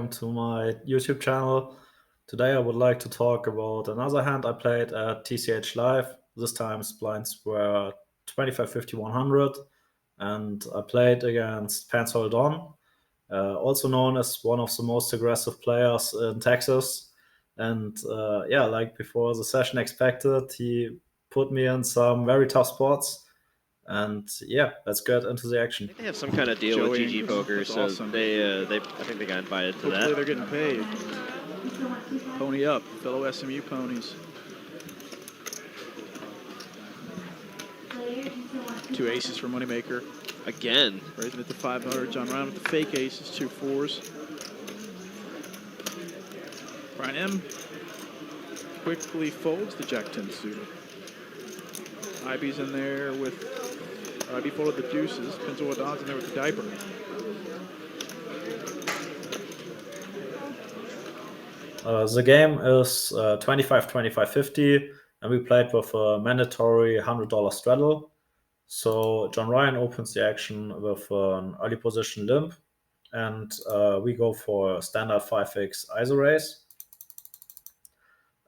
welcome to my YouTube channel. Today I would like to talk about another hand I played at TCH Live. This time blinds were 25, 50, 100, and I played against Pansol Don, also known as one of the most aggressive players in Texas. And yeah, like before the session expected, he put me in some very tough spots. And yeah, let's get into the action. They have some kind of deal with GG Poker, so awesome. I think they got invited to Hopefully that. they're getting paid. Pony up, fellow SMU ponies. 2 aces for Moneymaker. Again. Raising it to 500. John Ryan with the fake aces, 2 4s. Brian M. quickly folds the Jack-10 suited. IB's in there with... IB folded the deuces. Pennzoil Don's in there with the diaper. The game is 25, 25, 50, and we played with a mandatory $100 straddle. So John Ryan opens the action with an early position limp, and we go for a standard 5x ISO raise.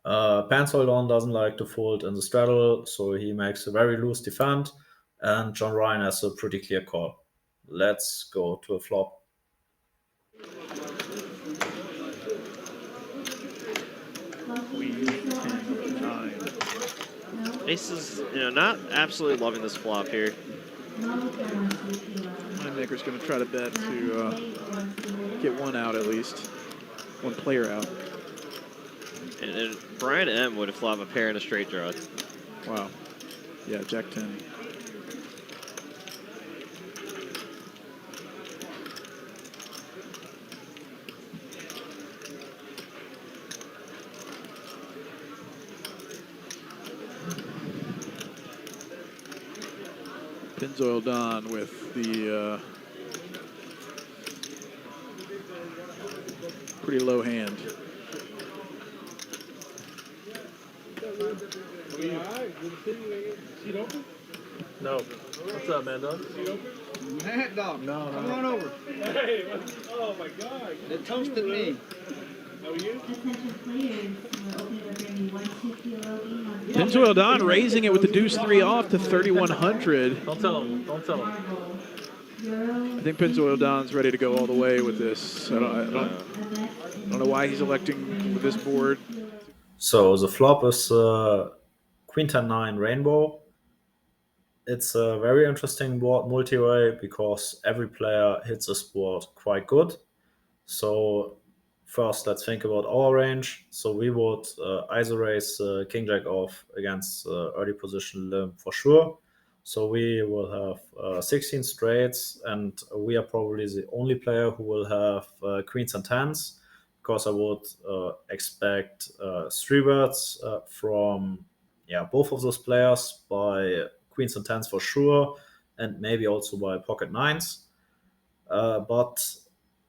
Pansol doesn't like to fold in the straddle, so he makes a very loose defend, and John Ryan has a pretty clear call. Let's go to a flop. Queen 10, 9. Ace is, not absolutely loving this flop here. Moneymaker's going to try to bet to get one out at least. One player out. And Brian M would have flopped a pair and a straight draw. Wow. Yeah, Jack-10. Pennzoil Don with the pretty low hand. No. What's up, man, dog? Mad dog. No. Come on over. Hey, oh my God. They toasted me. How are you? Pennzoil Don raising it with the deuce 3 off to 3,100. Don't tell him. Don't tell him. I think Pennzoil Don's ready to go all the way with this. I don't know why he's electing with this board. So the flop is Queen 10-9 Rainbow. It's a very interesting board multi-way because every player hits this board quite good. So first, let's think about our range. So we would ISO raise King Jack off against early position limp for sure. So we will have 16 straights, and we are probably the only player who will have queens and tens, because I would expect 3-bets from both of those players by queens and tens for sure, and maybe also by pocket nines. But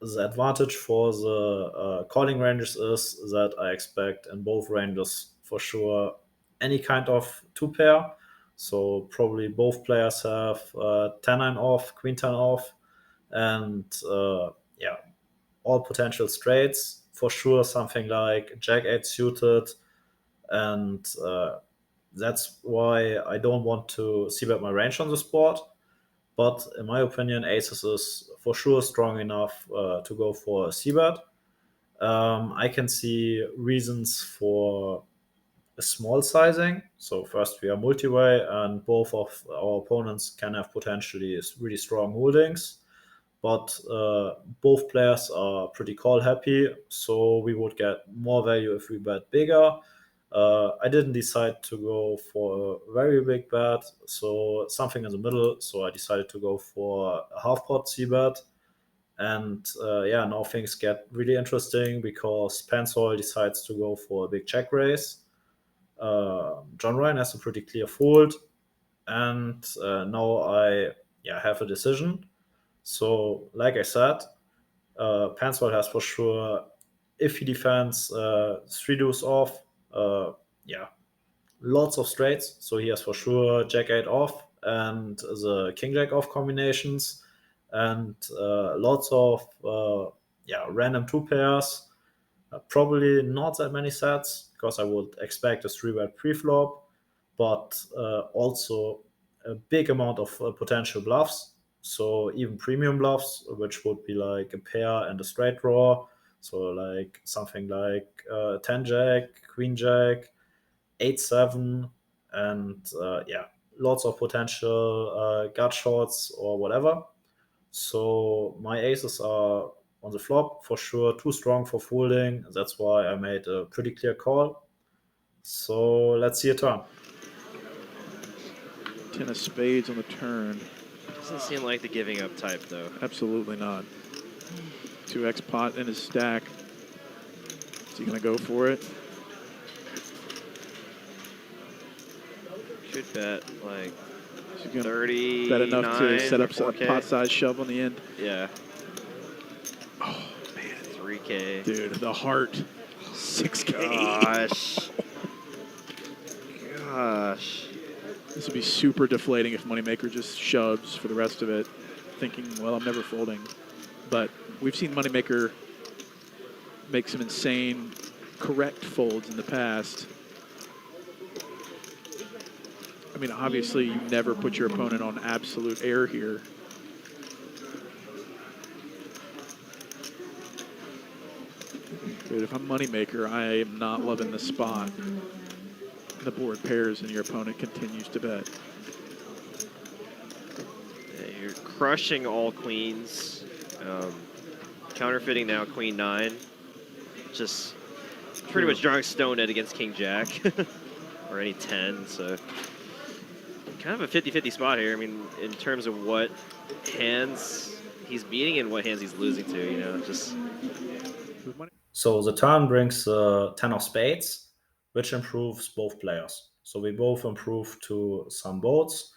the advantage for the calling ranges is that I expect in both ranges for sure any kind of 2-pair. So probably both players have 10-9 off, Queen 10 off, and all potential straights. For sure something like Jack 8 suited, and that's why I don't want to c-bet my range on the board. But in my opinion, aces is for sure strong enough to go for a c-bet. I can see reasons for a small sizing. So first we are multi-way, and both of our opponents can have potentially really strong holdings. But both players are pretty call happy, so we would get more value if we bet bigger. I didn't decide to go for a very big bet, so something in the middle. So I decided to go for a half pot c bet, and now things get really interesting because Pansol decides to go for a big check raise. John Ryan has a pretty clear fold, and now I have a decision. So, like I said, Pansol has for sure, if he defends 3 deuce off, lots of straights. So he has for sure Jack 8 off and the King Jack off combinations, and lots of random two pairs. Probably not that many sets because I would expect a 3-bet pre-flop, but also a big amount of potential bluffs. So even premium bluffs, which would be like a pair and a straight draw. So like something like 10 jack, queen jack, 8-7, and lots of potential gut shots or whatever. So my aces are on the flop for sure too strong for folding. That's why I made a pretty clear call. So let's see a turn. 10 of spades on the turn. Doesn't seem like the giving up type, though. Absolutely not. 2x pot in his stack. Is he going to go for it? Should bet like Is he going to 30. bet enough to set up a 4K. pot-sized shove on the end? Yeah. Oh, man. 3K. Dude, the heart. 6K. Gosh. Gosh. This would be super deflating if Moneymaker just shoves for the rest of it, thinking, well, I'm never folding. But we've seen Moneymaker make some insane correct folds in the past. I mean, obviously, you never put your opponent on absolute air here. Dude, if I'm Moneymaker, I am not loving the spot. The board pairs and your opponent continues to bet. Yeah, you're crushing all queens. Counterfeiting now queen 9. Just pretty much drawing stone dead against king jack. Or any 10, so kind of a 50-50 spot here. I mean, in terms of what hands he's beating and what hands he's losing to, you know, just... So the turn brings 10 of spades, which improves both players. So we both improve to some boats,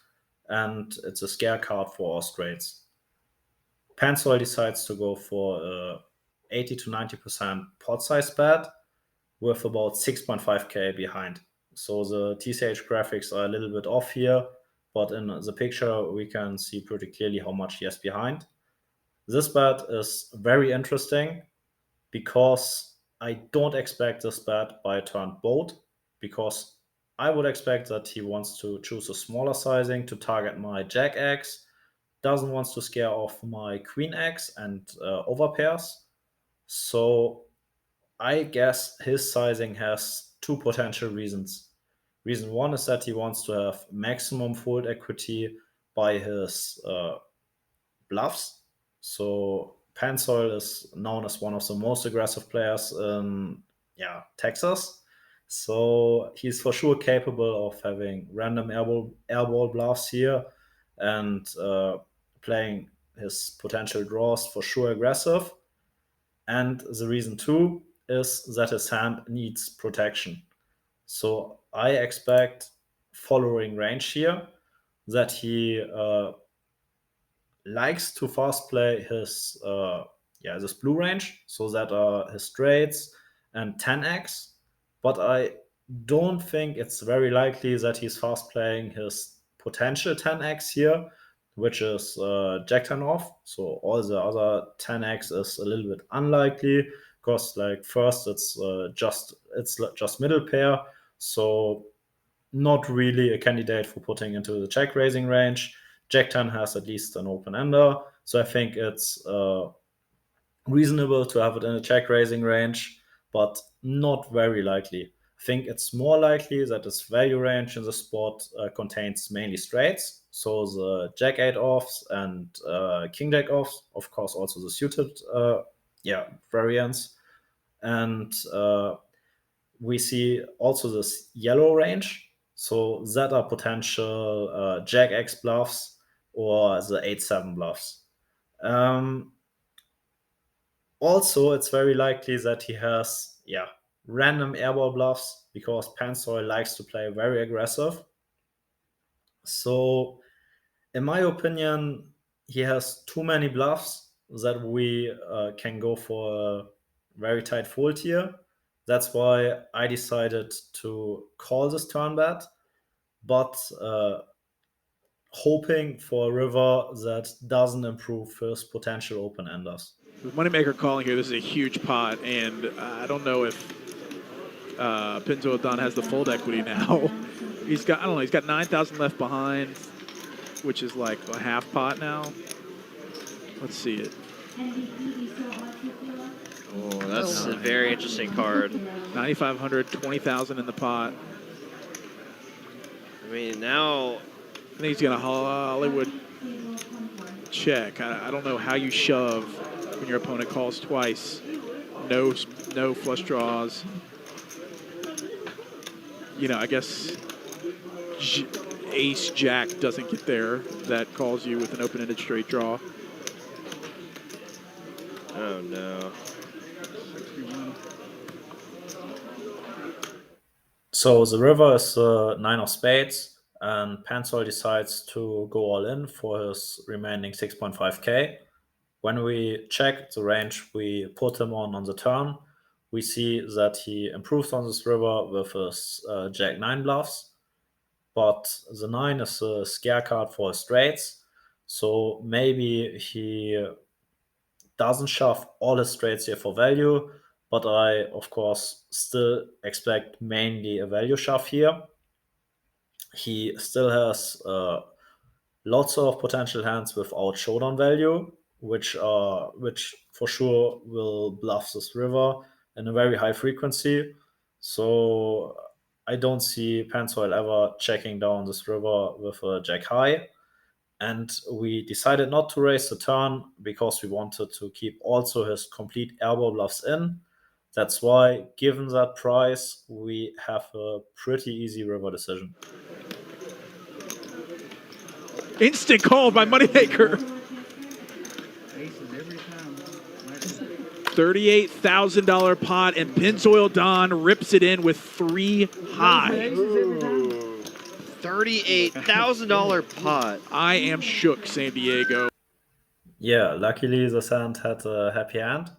and it's a scare card for our straights. Pencil decides to go for a 80 to 90% pot size bet with about 6.5k behind. So the TCH graphics are a little bit off here, but in the picture we can see pretty clearly how much he has behind. This bet is very interesting because I don't expect this bet by a turn boat, because I would expect that he wants to choose a smaller sizing to target my jack X, doesn't want to scare off my queen X and overpairs. So I guess his sizing has two potential reasons. Reason one is that he wants to have maximum fold equity by his bluffs. So Pansoil is known as one of the most aggressive players in Texas. So he's for sure capable of having random airball bluffs here and playing his potential draws for sure aggressive. And the reason two is that his hand needs protection. So I expect, following range here, that he likes to fast play his this blue range, so that are his straights and 10x. But I don't think it's very likely that he's fast playing his potential 10x here, which is Jack 10 off. So all the other 10x is a little bit unlikely because, like, first it's just middle pair, so not really a candidate for putting into the check raising range. Jack 10 has at least an open ender, so I think it's reasonable to have it in a check raising range, but not very likely. I think it's more likely that its value range in the spot contains mainly straights, so the Jack 8 offs and King Jack offs, of course, also the suited variants, and we see also this yellow range, so that are potential Jack X bluffs or the 8-7 bluffs. Also, it's very likely that he has random airball bluffs because Pansoil likes to play very aggressive. So, in my opinion, he has too many bluffs that we can go for a very tight fold here. That's why I decided to call this turn bet, but hoping for a river that doesn't improve his potential open enders. With Moneymaker calling here, this is a huge pot, and I don't know if Pinto Don has the fold equity now. He's got, I don't know, he's got 9,000 left behind, which is like a half pot now. Let's see it. Oh, that's a very interesting card. 9,500, 20,000 in the pot. I mean, now I think he's going to Hollywood check. I don't know how you shove when your opponent calls twice. No flush draws. You know, I guess Ace Jack doesn't get there. That calls you with an open-ended straight draw. oh no. So the river is 9 of spades, and Pansol decides to go all in for his remaining 6.5k. When we check the range we put him on the turn, we see that he improves on this river with his Jack 9 bluffs, but the 9 is a scare card for his straights, so maybe he doesn't shove all his straights here for value, but I, of course, still expect mainly a value shove here. He still has lots of potential hands without showdown value, which for sure will bluff this river in a very high frequency. So I don't see Pansoil ever checking down this river with a jack high. And we decided not to raise the turn because we wanted to keep also his complete airball bluffs in. That's why, given that price, we have a pretty easy river decision. Instant call by Moneymaker. Aces every time. $38,000 pot, and Pennzoil Don rips it in with 3 high. $38,000 pot. I am shook, San Diego. Yeah, luckily the hand had a happy hand.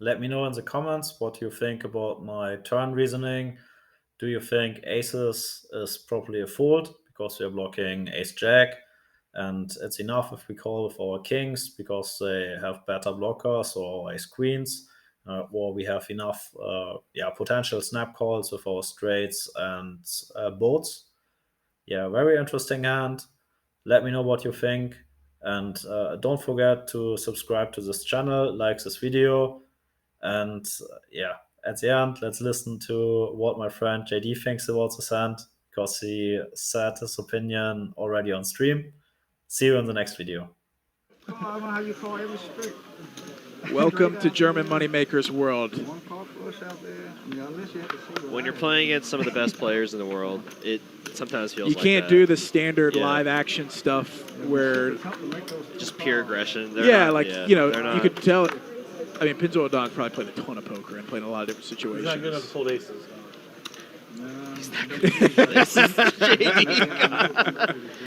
Let me know in the comments what you think about my turn reasoning. Do you think aces is probably a fold because we are blocking ace jack, and it's enough if we call with our kings because they have better blockers, or ace queens, or we have enough potential snap calls with our straights and boats? Yeah, very interesting hand. Let me know what you think, and don't forget to subscribe to this channel, like this video, and at the end, let's listen to what my friend JD thinks about this hand, because he said his opinion already on stream. See you in the next video. Oh, I don't know how you call every straight. Welcome to German Moneymaker's world. One call flush out there. I mean, unless you have to see the When you're line. playing against some of the best players in the world, it sometimes feels You like can't that. do the standard Yeah. live action stuff where, Just pure aggression. They're yeah, not- like, yeah, you know, they're you not- could tell. I mean, Pennzoil Don's probably played a ton of poker and played in a lot of different He's not good enough to situations. fold aces. This is JD.